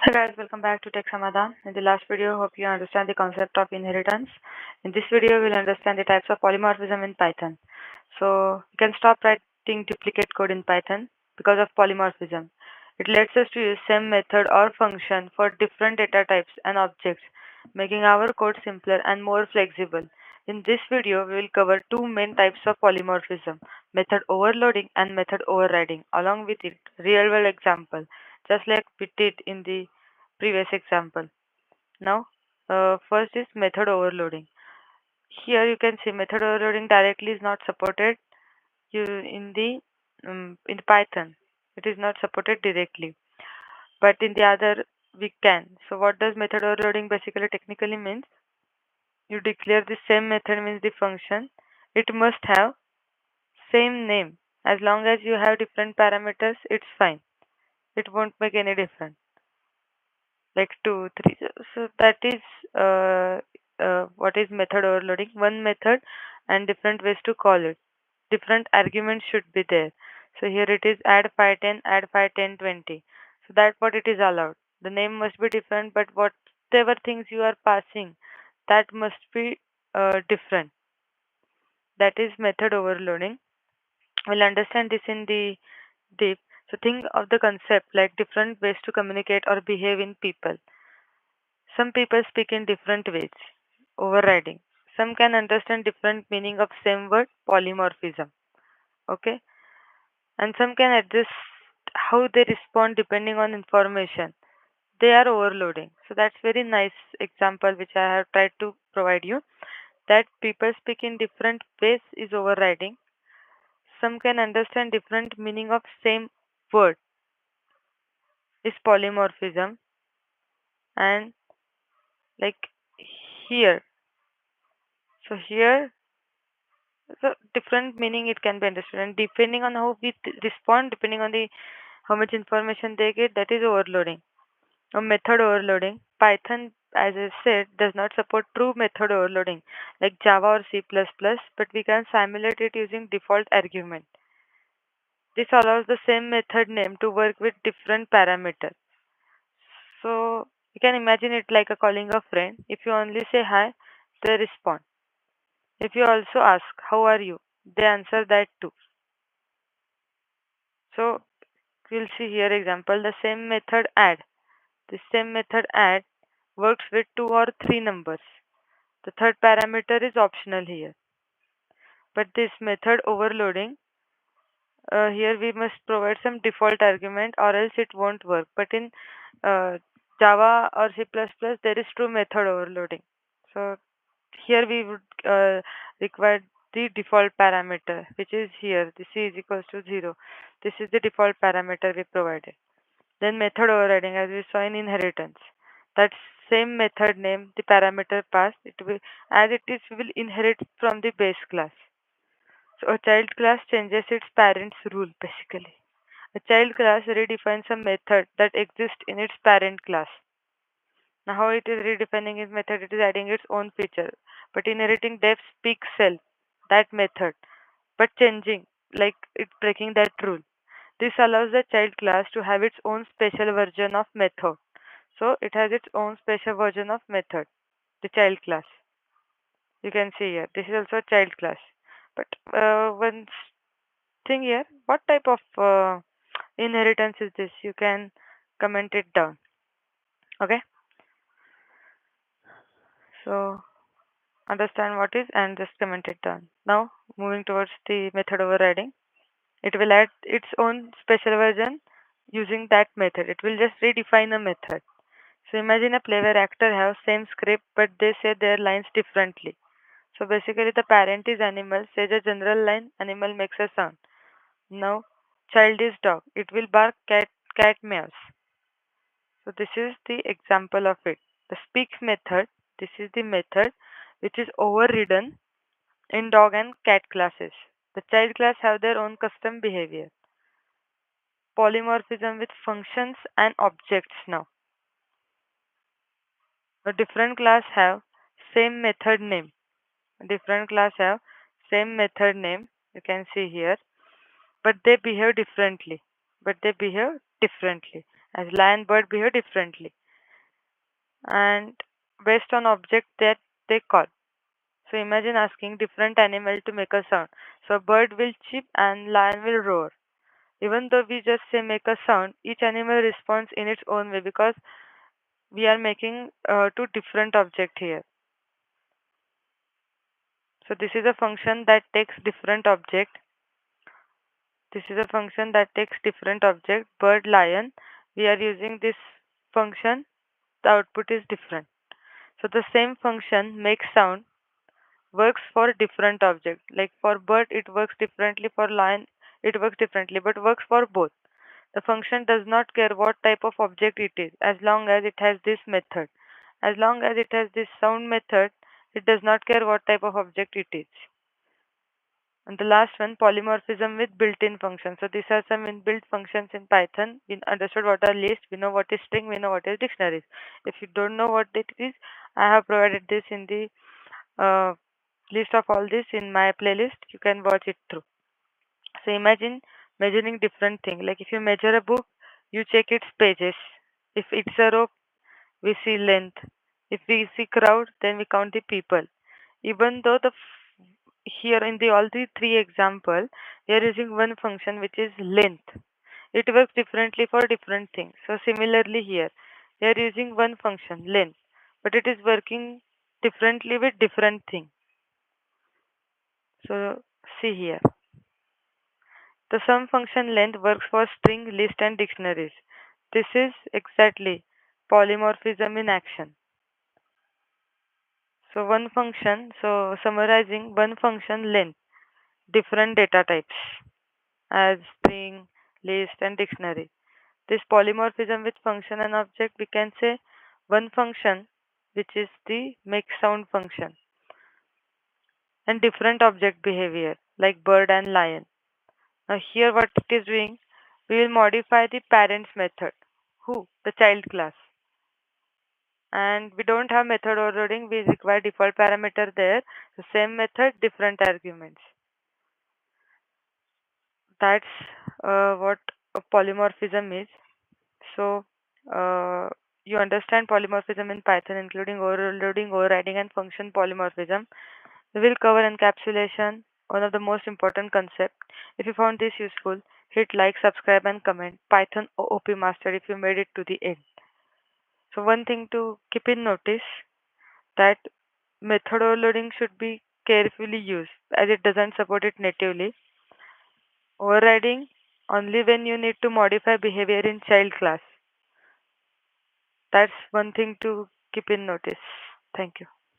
Hi guys, welcome back to Tech Samadan. In the last video, hope you understand the concept of inheritance. In this video, we'll understand the types of polymorphism in Python. So you can stop writing duplicate code in Python because of polymorphism. It lets us to use same method or function for different data types and objects, making our code simpler and more flexible. In this video, we will cover two main types of polymorphism, method overloading and method overriding, along with it real-world example, just like we did in the previous example. Now, first is method overloading. Here you can see method overloading directly is not supported in the Python. It is not supported directly, but in the other we can. So what does method overloading basically technically means? You declare the same method means the function. It must have same name. As long as you have different parameters, it's fine. It won't make any difference. Like 2, 3. So that is what is method overloading. One method and different ways to call it. Different arguments should be there. So here it is add 510, add 510, 20. So that what it is allowed. The name must be different, but whatever things you are passing, that must be different. That is method overloading. We'll understand this in the deep. So think of the concept like different ways to communicate or behave in people. Some people speak in different ways. Overriding. Some can understand different meaning of same word, polymorphism. Okay? And some can adjust how they respond depending on information. They are overloading. So that's very nice example which I have tried to provide you. That people speak in different ways is overriding. Some can understand different meaning of same word is polymorphism. And like here. So here so different meaning it can be understood, and depending on how we respond, depending on the how much information they get, that is overloading. A method overloading. Python, as I said, does not support true method overloading like Java or C++, but we can simulate it using default argument. This allows the same method name to work with different parameters. So you can imagine it like a calling a friend. If you only say hi, they respond. If you also ask, how are you? They answer that too. So we'll see here example, the same method add. The same method add works with 2 or 3 numbers. The third parameter is optional here. But this method overloading, here we must provide some default argument or else it won't work. But in uh, Java or C++, there is true method overloading. So here we would require the default parameter, which is here. This is equals to 0. This is the default parameter we provided. Then method overriding, as we saw in inheritance. That same method name, the parameter passed, it will, as it is, we will inherit from the base class. So a child class changes its parent's rule basically. A child class redefines a method that exists in its parent class. Now how it is redefining its method, it is adding its own feature. But inheriting def speak self, that method, but changing, like it breaking that rule. This allows the child class to have its own special version of method. So it has its own special version of method, the child class. You can see here, this is also a child class. But one thing here, what type of inheritance is this? You can comment it down. Okay. So understand what is and just comment it down. Now moving towards the method overriding. It will add its own special version using that method. It will just redefine a method. So imagine a play where actor have same script but they say their lines differently. So basically the parent is animal, says a general line, animal makes a sound. Now child is dog. It will bark cat meows. So this is the example of it. The speak method, this is the method which is overridden in dog and cat classes. The child class have their own custom behavior. Polymorphism with functions and objects now. A different class have same method name. A different class have same method name. You can see here, but they behave differently. But they behave differently. as lion, bird behave differently, and based on object that they call. So imagine asking different animal to make a sound. So bird will chirp and lion will roar. Even though we just say make a sound, each animal responds in its own way because we are making two different object here. So this is a function that takes different object. This is a function that takes different object. Bird, lion. We are using this function. The output is different. So the same function makes sound works for different object. Like for bird, it works differently. For lion, it works differently, but works for both. The function does not care what type of object it is, as long as it has this method. As long as it has this sound method, it does not care what type of object it is. And the last one, polymorphism with built-in functions. So these are some inbuilt functions in Python. We understood what are lists, we know what is string, we know what is dictionaries. If you don't know what it is, I have provided this in the uh, list of all this in my playlist. You can watch it through. So imagine measuring different things. Like if you measure a book, you check its pages. If it's a rope, we see length. If we see crowd, then we count the people. Even though here in the all the three example, we are using one function which is length. It works differently for different things. So similarly here, we are using one function length, but it is working differently with different thing. So see here. The sum function length works for string, list, and dictionaries. This is exactly polymorphism in action. So one function, so summarizing one function length, different data types as string, list, and dictionary. This polymorphism with function and object, we can say one function, which is the make sound function, and different object behavior like bird and lion. Now here what it is doing, we will modify the parents method. Who? The child class. And we don't have method overloading, we require default parameter there. The same method, different arguments. That's what a polymorphism is. So you understand polymorphism in Python, including overloading, overriding, and function polymorphism. We will cover encapsulation, one of the most important concepts. If you found this useful, hit like, subscribe, and comment. Python OOP Master if you made it to the end. So one thing to keep in notice that method overloading should be carefully used as it doesn't support it natively. Overriding only when you need to modify behavior in child class. That's one thing to keep in notice. Thank you.